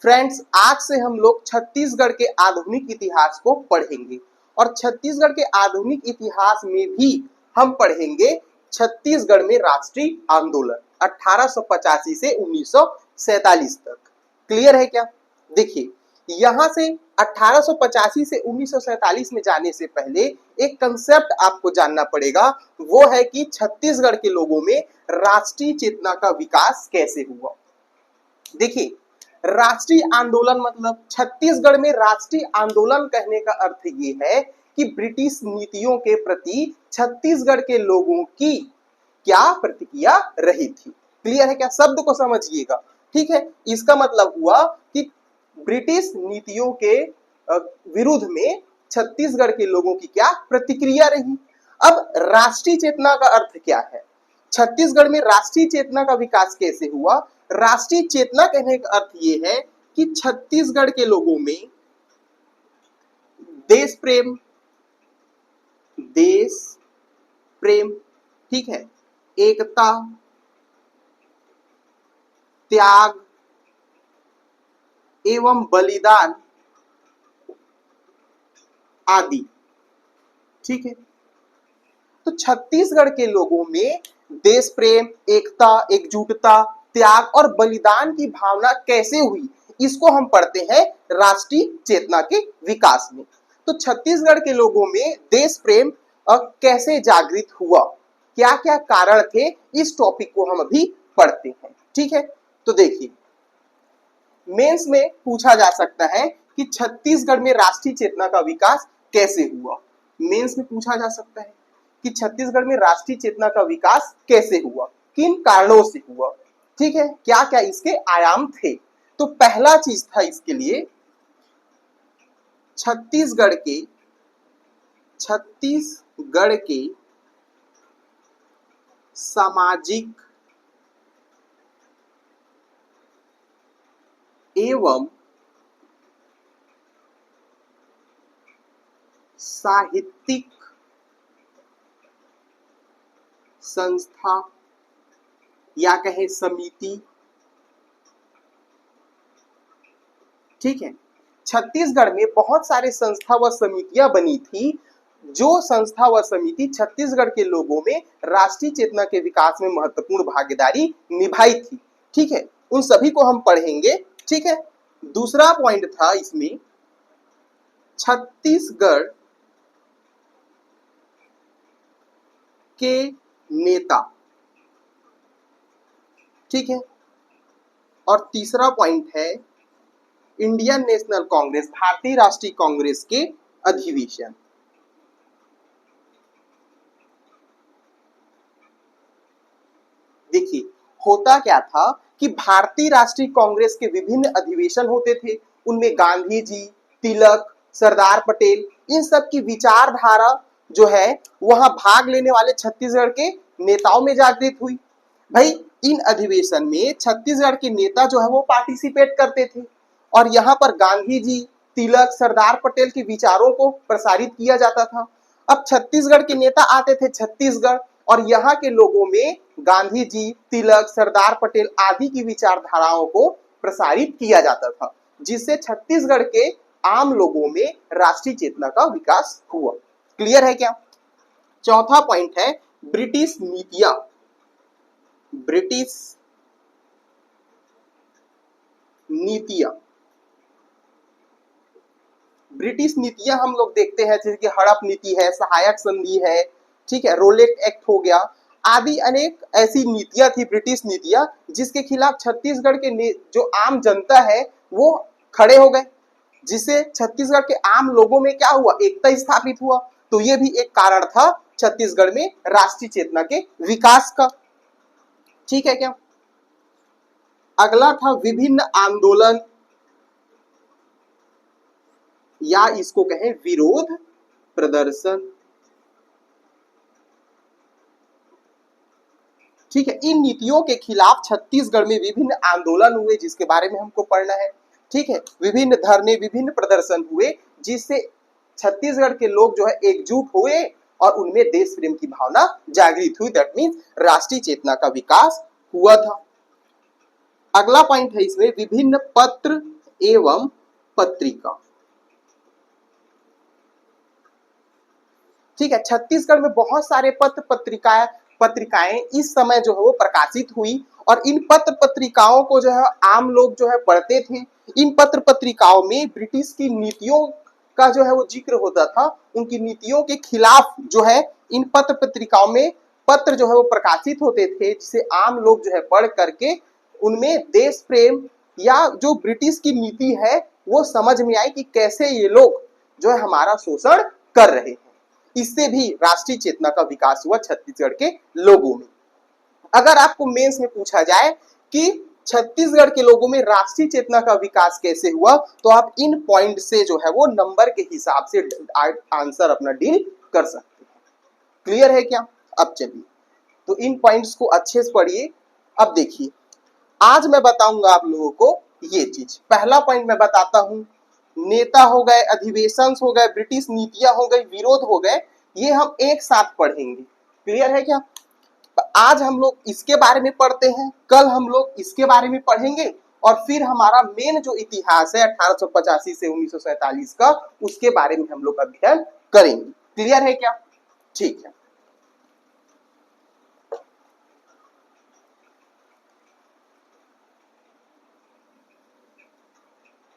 Friends, आज से हम लोग छत्तीसगढ़ के आधुनिक इतिहास को पढ़ेंगे और छत्तीसगढ़ के आधुनिक इतिहास में भी हम पढ़ेंगे छत्तीसगढ़ में राष्ट्रीय आंदोलन 1885 से 1947 तक। क्लियर है क्या? देखिए, यहां से 1885 से 1947 में जाने से पहले एक कंसेप्ट आपको जानना पड़ेगा, वो है कि छत्तीसगढ़ के लोगों में राष्ट्रीय चेतना का विकास कैसे हुआ। देखिए, राष्ट्रीय आंदोलन मतलब छत्तीसगढ़ में राष्ट्रीय आंदोलन कहने का अर्थ ये है कि ब्रिटिश नीतियों के प्रति छत्तीसगढ़ के लोगों की क्या प्रतिक्रिया रही थी। क्लियर है क्या? शब्द को समझिएगा, ठीक है। इसका मतलब हुआ कि ब्रिटिश नीतियों के विरुद्ध में छत्तीसगढ़ के लोगों की क्या प्रतिक्रिया रही। अब राष्ट्रीय चेतना का अर्थ क्या है? छत्तीसगढ़ में राष्ट्रीय चेतना का विकास कैसे हुआ? राष्ट्रीय चेतना कहने का अर्थ ये है कि छत्तीसगढ़ के लोगों में देश प्रेम, ठीक है, एकता, त्याग एवं बलिदान आदि, ठीक है। तो छत्तीसगढ़ के लोगों में देश प्रेम, एकता, एकजुटता, त्याग और बलिदान की भावना कैसे हुई, इसको हम पढ़ते हैं राष्ट्रीय चेतना के विकास में। तो छत्तीसगढ़ के लोगों में देश प्रेम कैसे जागृत हुआ, क्या क्या कारण थे, इस टॉपिक को हम अभी पढ़ते हैं, ठीक है। तो देखिए, मेंस में पूछा जा सकता है कि छत्तीसगढ़ में राष्ट्रीय चेतना का विकास कैसे हुआ। मेंस में पूछा जा सकता है कि छत्तीसगढ़ में राष्ट्रीय चेतना का विकास कैसे हुआ, किन कारणों से हुआ, ठीक है, क्या क्या इसके आयाम थे। तो पहला चीज था इसके लिए छत्तीसगढ़ के सामाजिक एवं साहित्यिक संस्था या कहे समिति, ठीक है। छत्तीसगढ़ में बहुत सारे संस्था व समितियां बनी थी, जो संस्था व समिति छत्तीसगढ़ के लोगों में राष्ट्रीय चेतना के विकास में महत्वपूर्ण भागीदारी निभाई थी, ठीक है। उन सभी को हम पढ़ेंगे, ठीक है। दूसरा पॉइंट था इसमें छत्तीसगढ़ के नेता, ठीक है। और तीसरा पॉइंट है इंडियन नेशनल कांग्रेस, भारतीय राष्ट्रीय कांग्रेस के अधिवेशन। देखिए, होता क्या था कि भारतीय राष्ट्रीय कांग्रेस के विभिन्न अधिवेशन होते थे, उनमें गांधी जी, तिलक, सरदार पटेल, इन सब की विचारधारा जो है वहां भाग लेने वाले छत्तीसगढ़ के नेताओं में जागृत हुई। भाई, इन अधिवेशन में छत्तीसगढ़ के नेता जो है वो पार्टिसिपेट करते थे और यहाँ पर गांधी जी, तिलक, सरदार पटेल के विचारों को प्रसारित किया जाता था। अब छत्तीसगढ़ के नेता आते थे छत्तीसगढ़ और यहाँ के लोगों में गांधी जी, तिलक, सरदार पटेल आदि की विचारधाराओं को प्रसारित किया जाता था, जिससे छत्तीसगढ़ के आम लोगों में राष्ट्रीय चेतना का विकास हुआ। क्लियर है क्या? चौथा पॉइंट है ब्रिटिश नीतियां। ब्रिटिश नीतियां हम लोग देखते हैं, जैसे कि हड़प नीति है, सहायक संधि है, ठीक है, रोलेट एक्ट हो गया, आदि अनेक ऐसी नीतियां थी, ब्रिटिश नीतियां, जिसके खिलाफ छत्तीसगढ़ के जो आम जनता है वो खड़े हो गए, जिससे छत्तीसगढ़ के आम लोगों में क्या हुआ, एकता स्थापित हुआ। तो ये भी एक कारण था छत्तीसगढ़ में राष्ट्रीय चेतना के विकास का, ठीक है क्या? अगला था विभिन्न आंदोलन या इसको कहें विरोध प्रदर्शन, ठीक है। इन नीतियों के खिलाफ छत्तीसगढ़ में विभिन्न आंदोलन हुए, जिसके बारे में हमको पढ़ना है, ठीक है। विभिन्न धरने, विभिन्न प्रदर्शन हुए, जिससे छत्तीसगढ़ के लोग जो है एकजुट हुए और उनमें देश प्रेम की भावना जागृत हुई। दैट मीन्स राष्ट्रीय चेतना का विकास हुआ था। अगला पॉइंट है इसमें विभिन्न पत्र एवं पत्रिका। ठीक है, छत्तीसगढ़ में बहुत सारे पत्र पत्रिकाएं इस समय जो है वो प्रकाशित हुई और इन पत्र पत्रिकाओं को जो है आम लोग जो है पढ़ते थे। इन पत्र पत्रिकाओं में ब्रिटिश की नीतियों का जो है वो जिक्र होता था। उनकी नीतियों के खिलाफ जो है इन पत्र पत्रिकाओं में पत्र जो है वो प्रकाशित होते थे, जिसे आम लोग जो है पढ़ करके उनमें देश प्रेम या जो ब्रिटिश की नीति है वो समझ में आई कि कैसे ये लोग जो है हमारा शोषण कर रहे हैं। इससे भी राष्ट्रीय चेतना का विकास हुआ छत्तीसगढ़ के लोगों में। अगर आपको मेंस में पूछा जाए कि छत्तीसगढ़ के लोगों में राष्ट्रीय चेतना का विकास कैसे हुआ, तो आप इन पॉइंट से जो है वो नंबर के हिसाब से आंसर अपना डील कर सकते हैं। क्लियर है क्या? अब चलिए तो इन पॉइंट्स को अच्छे से पढ़िए। अब देखिए, आज मैं बताऊंगा आप लोगों को ये चीज। पहला पॉइंट मैं बताता हूं, नेता हो गए, अधिवेशन हो गए, ब्रिटिश नीतियां हो गई, विरोध हो गए, ये हम एक साथ पढ़ेंगे। क्लियर है क्या? आज हम लोग इसके बारे में पढ़ते हैं, कल हम लोग इसके बारे में पढ़ेंगे और फिर हमारा मेन जो इतिहास है 1885 से 1947 का, उसके बारे में हम लोग अध्ययन करेंगे। क्लियर है क्या? ठीक है।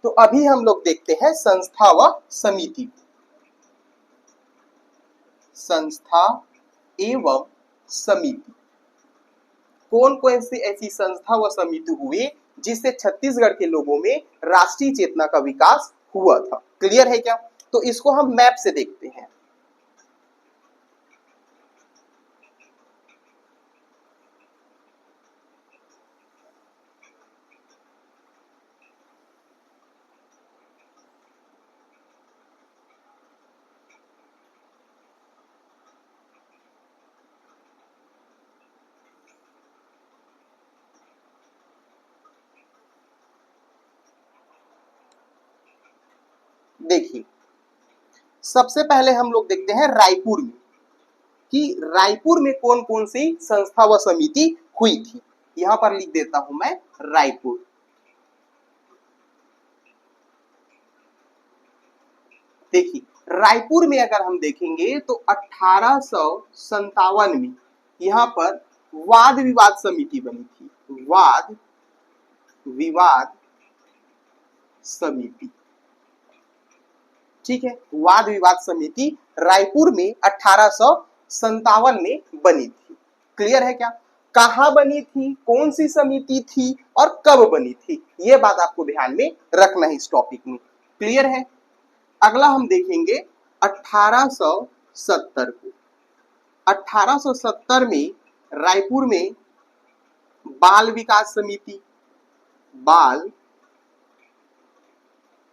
तो अभी हम लोग देखते हैं संस्था व समिति। संस्था एवं समिति, कौन कौन सी ऐसी संस्था व समिति हुई जिससे छत्तीसगढ़ के लोगों में राष्ट्रीय चेतना का विकास हुआ था? क्लियर है क्या? तो इसको हम मैप से देखते हैं। देखिए, सबसे पहले हम लोग देखते हैं रायपुर में कि रायपुर में कौन कौन सी संस्था व समिति हुई थी। यहां पर लिख देता हूं मैं रायपुर। देखिए, रायपुर में अगर हम देखेंगे तो 1857 में यहां पर वाद विवाद समिति बनी थी। वाद विवाद समिति, ठीक है, वाद विवाद समिति रायपुर में 1857 में बनी थी। क्लियर है क्या? कहां बनी थी, कौन सी समिति थी और कब बनी थी, यह बात आपको ध्यान में रखना है इस टॉपिक में। क्लियर है? अगला हम देखेंगे 1870 को। 1870 में रायपुर में बाल विकास समिति, बाल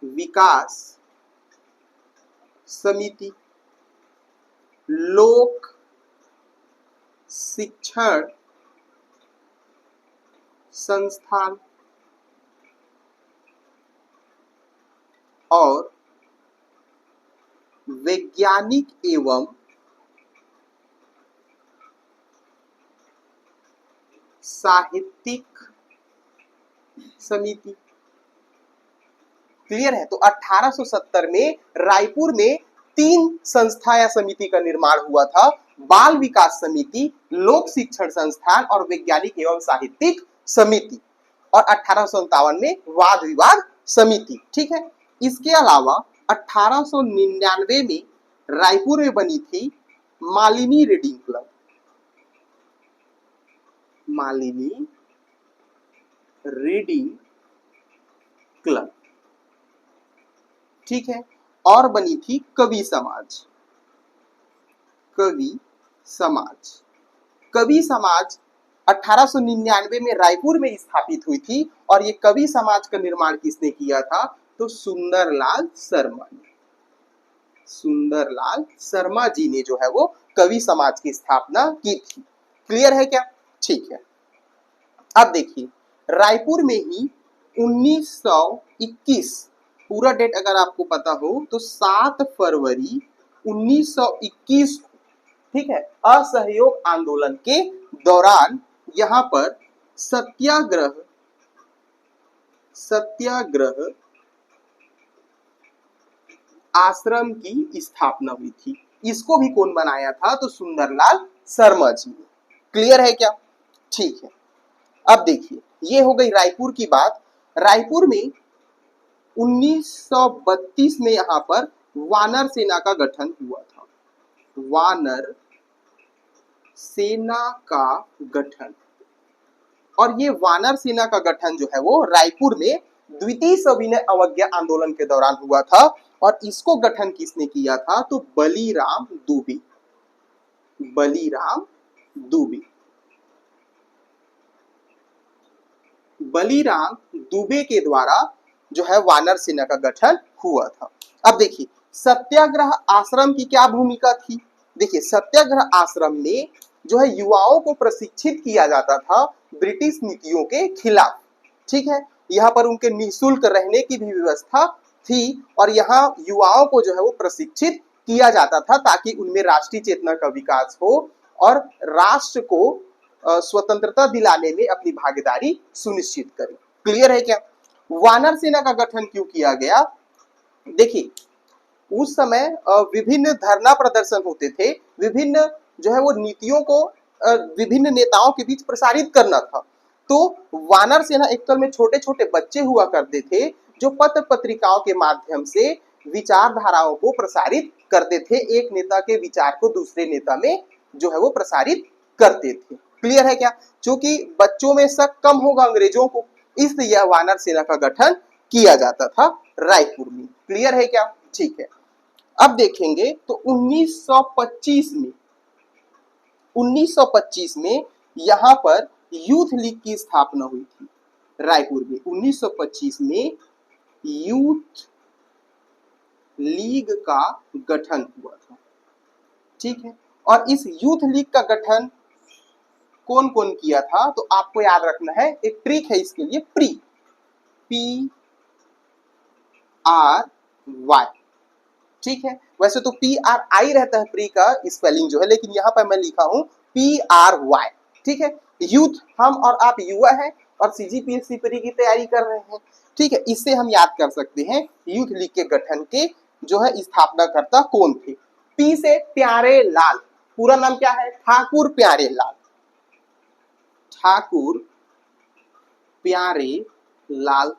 विकास समिति, लोक शिक्षण संस्थान और वैज्ञानिक एवं साहित्यिक समिति। क्लियर है? तो 1870 में रायपुर में 3 संस्था या समिति का निर्माण हुआ था, बाल विकास समिति, लोक शिक्षण संस्थान और वैज्ञानिक एवं साहित्यिक समिति, और 1857 में वाद विवाद समिति। ठीक है, इसके अलावा 1899 में रायपुर में बनी थी Malini reading club. Malini reading club, ठीक है, और बनी थी कवि समाज। कवि समाज, कवि समाज 1899 में रायपुर में स्थापित हुई थी और ये कवि समाज का निर्माण किसने किया था? तो सुंदरलाल शर्मा ने। सुंदरलाल शर्मा जी ने जो है वो कवि समाज की स्थापना की थी। क्लियर है क्या? ठीक है। अब देखिए, रायपुर में ही 1921, पूरा डेट अगर आपको पता हो तो 7 फरवरी 1921, ठीक है, असहयोग आंदोलन के दौरान यहां पर सत्याग्रह आश्रम की स्थापना हुई थी। इसको भी कौन बनाया था? तो सुंदरलाल शर्मा जी ने। क्लियर है क्या? ठीक है। अब देखिए, ये हो गई रायपुर की बात। रायपुर में 1932 में यहां पर वानर सेना का गठन हुआ था। वानर सेना का गठन, और ये वानर सेना का गठन जो है वो रायपुर में द्वितीय सविनय अवज्ञा आंदोलन के दौरान हुआ था। और इसको गठन किसने किया था? तो बलीराम दुबे। बलीराम दुबे। बलीराम दुबे के द्वारा जो है वानर सेना का गठन हुआ था। अब देखिए, सत्याग्रह आश्रम की क्या भूमिका थी? देखिए, सत्याग्रह आश्रम में जो है युवाओं को प्रशिक्षित किया जाता था ब्रिटिश नीतियों के खिलाफ। ठीक है, यहाँ पर उनके निःशुल्क रहने की भी व्यवस्था थी, और यहाँ युवाओं को जो है वो प्रशिक्षित किया जाता था ताकि उनमें राष्ट्रीय चेतना का विकास हो और राष्ट्र को स्वतंत्रता दिलाने में अपनी भागीदारी सुनिश्चित करें। क्लियर है क्या? वानर सेना का गठन क्यों किया गया? देखिए, उस समय विभिन्न धरना प्रदर्शन होते थे, विभिन्न जो है वो नीतियों को विभिन्न नेताओं के बीच प्रसारित करना था। तो वानर सेना एकल में छोटे छोटे बच्चे हुआ करते थे जो पत्र पत्रिकाओं के माध्यम से विचारधाराओं को प्रसारित करते थे, एक नेता के विचार को दूसरे नेता में जो है वो प्रसारित करते थे। क्लियर है क्या? क्योंकि बच्चों में शक कम होगा अंग्रेजों को, इसलिए यह वानर सेना का गठन किया जाता था रायपुर में। क्लियर है क्या? ठीक है। अब देखेंगे तो 1925 में यहां पर यूथ लीग की स्थापना हुई थी रायपुर में। 1925 में यूथ लीग का गठन हुआ था। ठीक है, और इस यूथ लीग का गठन कौन कौन किया था? तो आपको याद रखना है, एक ट्रिक है इसके लिए, PRY। ठीक है, वैसे तो PRI रहता है प्री का स्पेलिंग जो है, लेकिन यहाँ पर मैं लिखा हूं PRY। ठीक है, यूथ, हम और आप युवा हैं और CGPSC प्री की तैयारी कर रहे हैं। ठीक है, इससे हम याद कर सकते हैं यूथ लीग के गठन के जो है स्थापनाकर्ता कौन थे। P से प्यारे लाल, पूरा नाम क्या है? ठाकुर प्यारे लाल। ठाकुर प्यारे लाल।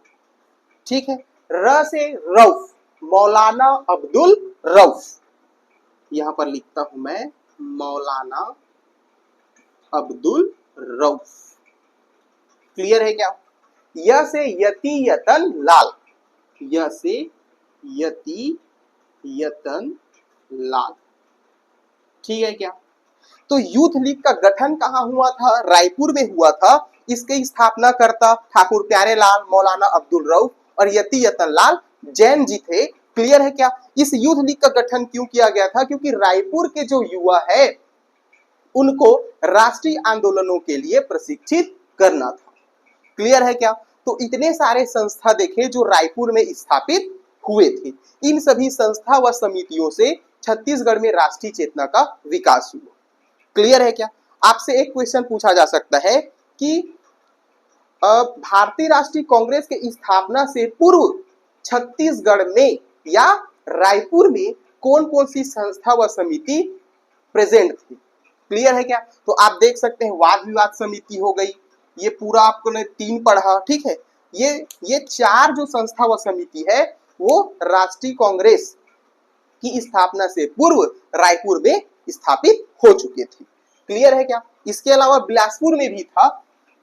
ठीक है, र से रऊफ, मौलाना अब्दुल रऊफ। यहां पर लिखता हूं मैं मौलाना अब्दुल रऊफ। क्लियर है क्या? य से यति यतन लाल। य से यति यतन लाल। ठीक है क्या? तो यूथ लीग का गठन कहां हुआ था? रायपुर में हुआ था। इसके स्थापना करता ठाकुर प्यारे लाल, मौलाना अब्दुल रऊफ और यति यतन लाल जैन जी थे। क्लियर है क्या? इस यूथ लीग का गठन क्यों किया गया था? क्योंकि रायपुर के जो युवा है उनको राष्ट्रीय आंदोलनों के लिए प्रशिक्षित करना था। क्लियर है क्या? तो इतने सारे संस्था देखे जो रायपुर में स्थापित हुए थे। इन सभी संस्था व समितियों से छत्तीसगढ़ में राष्ट्रीय चेतना का विकास हुआ। क्लियर है क्या? आपसे एक क्वेश्चन पूछा जा सकता है कि भारतीय राष्ट्रीय कांग्रेस के स्थापना से पूर्व छत्तीसगढ़ में या रायपुर में कौन कौन सी संस्था व समिति प्रेजेंट थी? क्लियर है क्या? तो आप देख सकते हैं, वाद विवाद समिति हो गई, ये पूरा आपको ने 3 पढ़ा। ठीक है, ये 4 जो संस्था व समिति है वो राष्ट्रीय कांग्रेस की स्थापना से पूर्व रायपुर में स्थापित हो चुके थे। क्लियर है क्या? इसके अलावा बिलासपुर में भी था।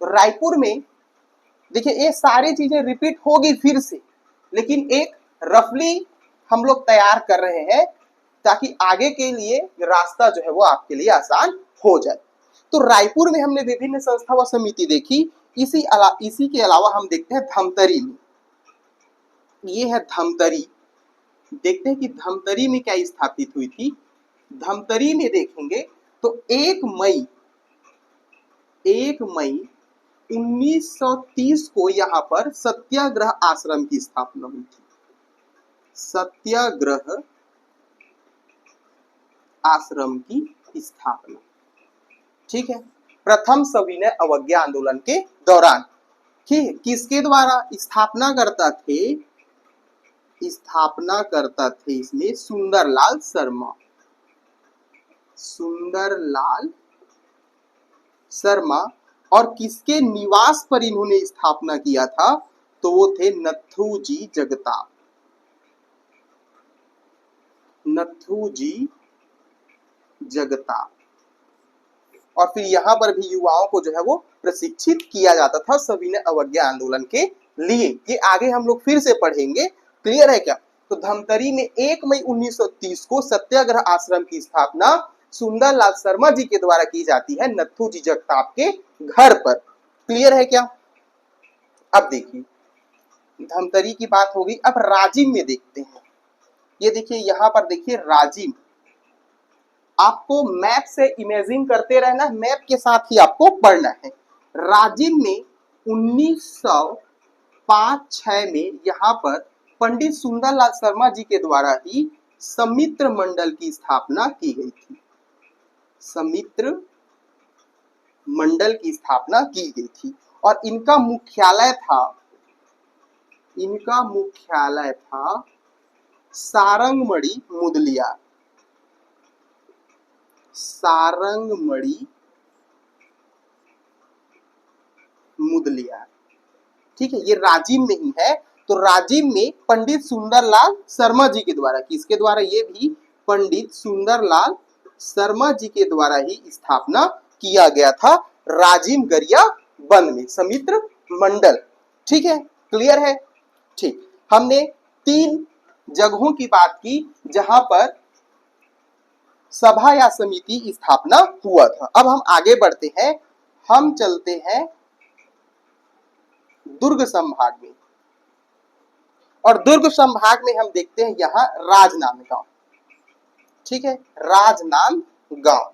रायपुर में देखिए ये सारी चीजें रिपीट होगी फिर से, लेकिन एक रफली हम लोग तैयार कर रहे हैं ताकि आगे के लिए रास्ता जो है वो आपके लिए आसान हो जाए। तो रायपुर में हमने विभिन्न संस्था व समिति देखी। इसी के अलावा हम देखते हैं धमतरी में। ये है धमतरी। देखते हैं कि धमतरी में क्या स्थापित हुई थी। धमतरी में देखेंगे तो 1 मई 1930 को यहाँ पर सत्याग्रह आश्रम की स्थापना हुई थी। सत्याग्रह आश्रम की स्थापना। ठीक है, प्रथम सविनय अवज्ञा आंदोलन के दौरान। ठीक है, किसके द्वारा स्थापना करता थे? स्थापना करता थे इसमें सुंदरलाल शर्मा। सुंदरलाल शर्मा। और किसके निवास पर इन्होंने स्थापना किया था? तो वो थे नथुजी जगताप। नथुजी जगताप। और फिर यहाँ पर भी युवाओं को जो है वो प्रशिक्षित किया जाता था सविनय अवज्ञा आंदोलन के लिए। ये आगे हम लोग फिर से पढ़ेंगे। क्लियर है क्या? तो धमतरी में 1 मई 1930 को सत्याग्रह आश्रम की स्थापना सुंदरलाल शर्मा जी के द्वारा की जाती है नथुजी जगताप के घर पर। क्लियर है क्या? अब देखिए, धमतरी की बात होगी। अब राजिम में देखते हैं। ये देखिए, यहां पर देखिए राजिम। आपको मैप से इमेजिन करते रहना, मैप के साथ ही आपको पढ़ना है। राजिम में 1905-6 में यहाँ पर पंडित सुंदरलाल शर्मा जी के द्वारा ही समित्र मंडल की स्थापना की गई थी। समित्र मंडल की स्थापना की गई थी और इनका मुख्यालय था सारंगमणि मुदलियार। सारंगमणि मुदलियार। ठीक है, ये राजिम में ही है। तो राजिम में पंडित सुंदरलाल शर्मा जी के द्वारा, किसके द्वारा? ये भी पंडित सुंदरलाल शर्मा जी के द्वारा ही स्थापना किया गया था राजिम गरिया वन में समित्र मंडल। ठीक है, क्लियर है? ठीक, हमने 3 जगहों की बात की जहां पर सभा या समिति स्थापना हुआ था। अब हम आगे बढ़ते हैं। हम चलते हैं दुर्ग संभाग में, और दुर्ग संभाग में हम देखते हैं यहां राजनांदगांव। ठीक है, राजनांदगांव।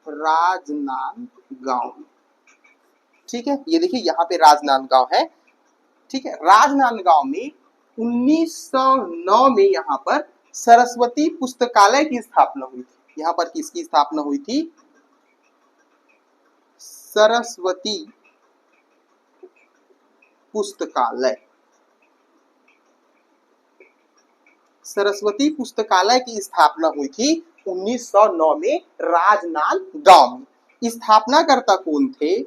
राजनांदगांव। ठीक है, ये देखिए यहां पे राजनांदगांव है। ठीक है, राजनांदगांव में 1909 में यहां पर सरस्वती पुस्तकालय की स्थापना हुई थी। यहां पर किसकी स्थापना हुई थी? सरस्वती पुस्तकालय। सरस्वती पुस्तकालय की स्थापना हुई थी 1909 में राजनांदगांव में। स्थापनाकर्ता कौन थे?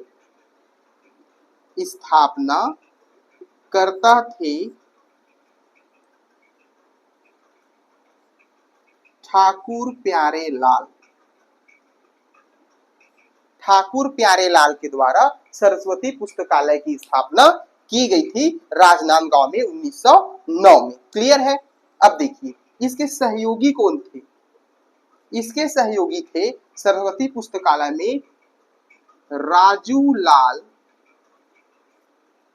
स्थापना करता थे ठाकुर प्यारे लाल। ठाकुर प्यारे लाल के द्वारा सरस्वती पुस्तकालय की स्थापना की गई थी राजनांदगांव में 1909 में। क्लियर है? अब देखिए, इसके सहयोगी कौन थे? इसके सहयोगी थे सरस्वती पुस्तकालय में राजूलाल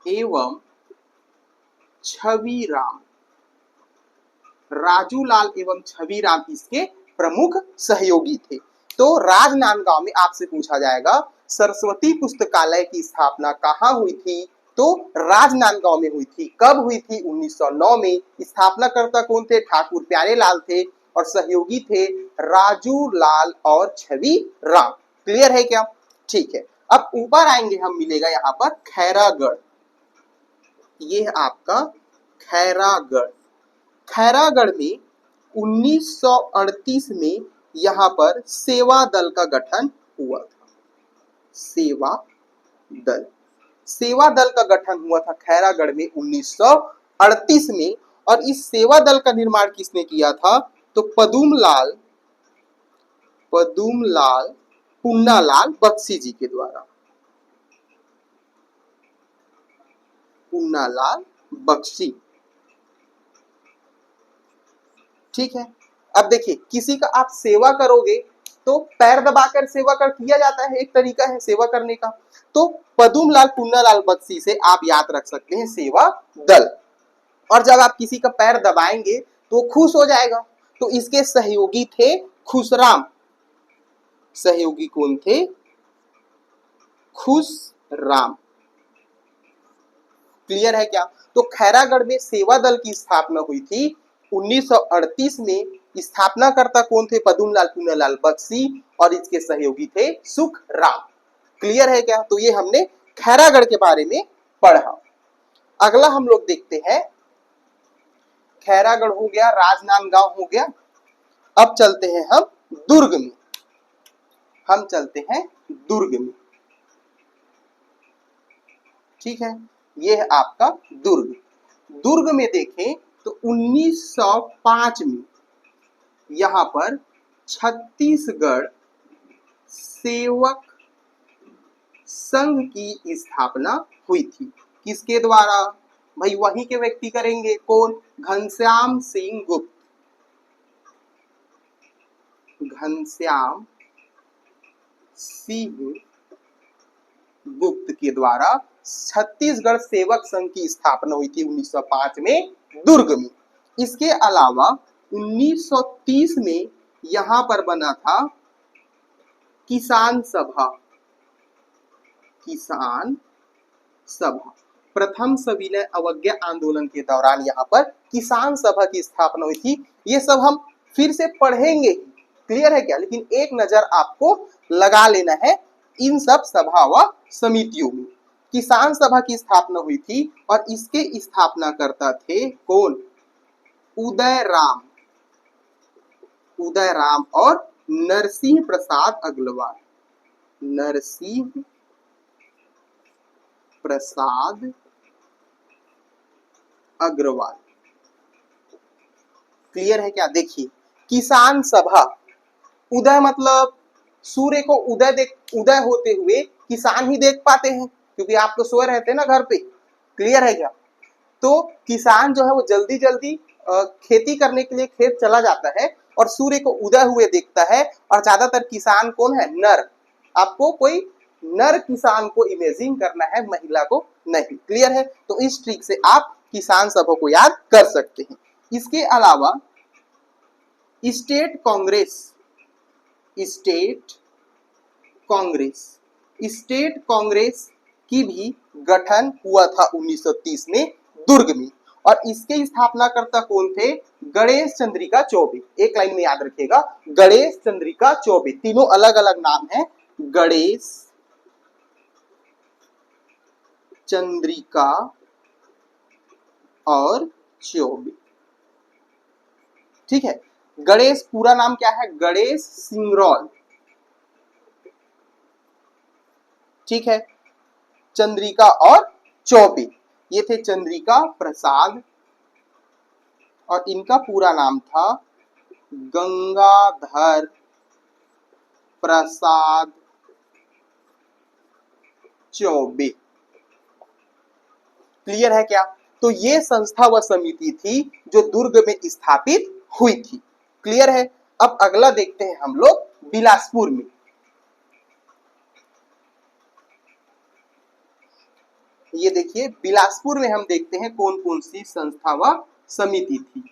एवं छविराम। राजूलाल एवं छविराम इसके प्रमुख सहयोगी थे। तो राजनांदगांव में आपसे पूछा जाएगा सरस्वती पुस्तकालय की स्थापना कहां हुई थी? तो राजनांदगांव में हुई थी। कब हुई थी? 1909 में। स्थापनाकर्ता कौन थे? ठाकुर प्यारे लाल थे और सहयोगी थे राजूलाल और छविराम। क्लियर है क्या? ठीक है, अब ऊपर आएंगे हम, मिलेगा यहाँ पर खैरागढ़। ये आपका खैरागढ़। खैरागढ़ में 1938 में यहाँ पर सेवा दल का गठन हुआ था। सेवा दल का गठन हुआ था खैरागढ़ में 1938 में। और इस सेवा दल का निर्माण किसने किया था? तो पदुमलाल पुन्नालाल बख्शी जी के द्वारा। पुन्नालाल बख्शी। ठीक है, अब देखिए, किसी का आप सेवा करोगे तो पैर दबाकर सेवा कर किया जाता है, एक तरीका है सेवा करने का। तो पदुमलाल पुन्नालाल बख्शी से आप याद रख सकते हैं सेवा दल। और जब आप किसी का पैर दबाएंगे तो खुश हो जाएगा। तो इसके सहयोगी थे खुशराम। सहयोगी कौन थे? खुशराम। क्लियर है क्या? तो खैरागढ़ में सेवा दल की स्थापना हुई थी 1938 में। स्थापनाकर्ता कौन थे? पदुमलाल पुन्नालाल बख्शी और इसके सहयोगी थे सुखराम। क्लियर है क्या? तो ये हमने खैरागढ़ के बारे में पढ़ा। अगला हम लोग देखते हैं, खैरागढ़ हो गया, राजनांदगांव हो गया। अब चलते हैं हम दुर्ग में, हम चलते हैं दुर्ग में। ठीक है, ये है आपका दुर्ग। दुर्ग में देखें तो 1905 में यहां पर छत्तीसगढ़ सेवक संघ की स्थापना हुई थी। किसके द्वारा? भाई वहीं के व्यक्ति करेंगे, कौन? घनश्याम सिंह गुप्त। घनश्याम सिंह गुप्त के द्वारा छत्तीसगढ़ सेवक संघ की स्थापना हुई थी 1905 में दुर्ग में। इसके अलावा 1930 में यहां पर बना था किसान सभा। किसान सभा प्रथम सविनय अवज्ञा आंदोलन के दौरान यहाँ पर किसान सभा की स्थापना हुई थी। ये सब हम फिर से पढ़ेंगे, क्लियर है क्या? लेकिन एक नजर आपको लगा लेना है इन सब सभा व समितियों में। किसान सभा की स्थापना हुई थी और इसके स्थापनाकर्ता थे कौन? उदय राम, उदय राम और नरसिंह प्रसाद अग्रवाल। नरसिंह प्रसाद अग्रवाल, क्लियर है क्या? देखिए, किसान सभा, उदय मतलब सूर्य को उदय होते हुए किसान ही देख पाते हैं, क्योंकि आप तो सोए रहते हैं ना घर पे, क्लियर है क्या? तो किसान जो है वो जल्दी जल्दी खेती करने के लिए खेत चला जाता है और सूर्य को उदय हुए देखता है। और ज्यादातर किसान कौन है? नर। आपको कोई नर किसान को इमेजिन करना है, महिला को नहीं, क्लियर है? तो इस ट्रिक से आप किसान सभा को याद कर सकते हैं। इसके अलावा state Congress, state Congress, state Congress की भी गठन हुआ था 1930 में दुर्ग में। और इसके स्थापनाकर्ता कौन थे? गणेश चंद्रिका चौबे। एक लाइन में याद रखिएगा, गणेश चंद्रिका चौबे। तीनों अलग अलग नाम है, गणेश चंद्रिका और चौबे। ठीक है, गणेश पूरा नाम क्या है? गणेश सिंगरौल। ठीक है, चंद्रिका और चौबे ये थे चंद्रिका प्रसाद और इनका पूरा नाम था गंगाधर प्रसाद चौबे। क्लियर है क्या? तो ये संस्था व समिति थी जो दुर्ग में स्थापित हुई थी। क्लियर है? अब अगला देखते हैं हम लोग बिलासपुर में। ये देखिए, बिलासपुर में हम देखते हैं कौन कौन सी संस्था व समिति थी।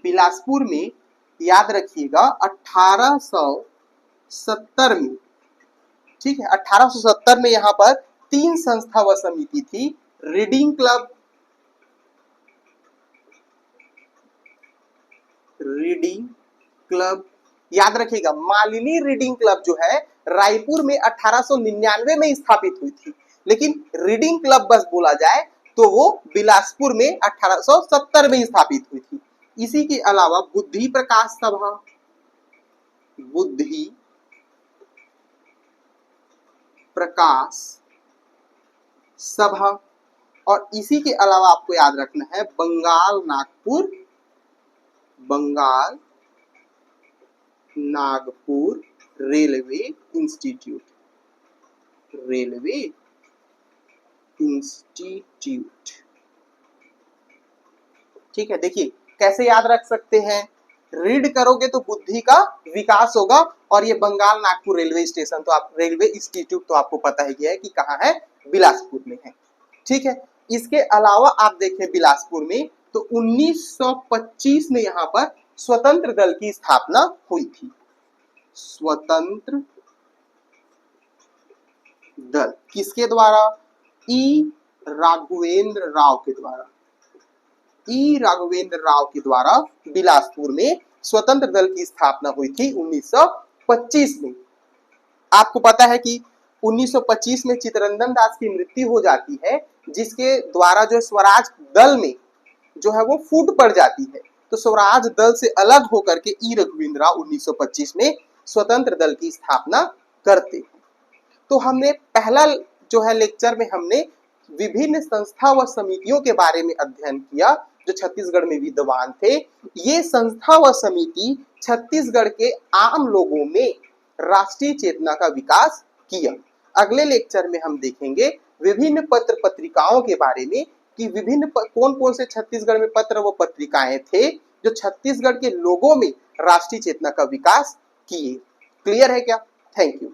बिलासपुर में याद रखिएगा 1870 में, ठीक है, 1870 में यहां पर 3 संस्था व समिति थी। रीडिंग क्लब, रीडिंग क्लब याद रखिएगा। मालिनी रीडिंग क्लब जो है रायपुर में 1899 में स्थापित हुई थी, लेकिन रीडिंग क्लब बस बोला जाए तो वो बिलासपुर में 1870 में स्थापित हुई थी। इसी के अलावा बुद्धि प्रकाश सभा, बुद्धि प्रकाश सभा, और इसी के अलावा आपको याद रखना है Bengal Nagpur, Bengal Nagpur railway institute, railway institute. ठीक है, देखिए कैसे याद रख सकते हैं, रीड करोगे तो बुद्धि का विकास होगा। और ये बंगाल नागपुर रेलवे स्टेशन, तो आप रेलवे इंस्टीट्यूट तो आपको पता ही है कि कहाँ है, बिलासपुर में है। ठीक है, इसके अलावा आप देखें बिलासपुर में तो 1925 में यहाँ पर स्वतंत्र दल की स्थापना हुई थी। स्वतंत्र दल किसके द्वारा? ई राघवेंद्र राव के द्वारा, ई राघवेंद्र राव के द्वारा बिलासपुर में स्वतंत्र दल की स्थापना हुई थी 1925 1925 में, आपको पता है कि 1925 में चित्तरंजन दास की मृत्यु हो जाती है, जिसके द्वारा जो स्वराज दल में जो है वो फूट पड़ जाती है। तो स्वराज दल से अलग होकर के ई रघुवींद्र राव 1925 में स्वतंत्र दल की स्थापना करते हैं। तो हमने पहला जो है लेक्चर में हमने विभिन्न संस्था व समितियों के बारे में अध्ययन किया जो छत्तीसगढ़ में विद्यमान थे। ये संस्था व समिति छत्तीसगढ़ के आम लोगों में राष्ट्रीय चेतना का विकास किया। अगले लेक्चर में हम देखेंगे विभिन्न पत्र पत्रिकाओं के बारे में कि विभिन्न कौन कौन से छत्तीसगढ़ में पत्र व पत्रिकाएं थे जो छत्तीसगढ़ के लोगों में राष्ट्रीय चेतना का विकास किए। क्लियर है क्या? Thank you.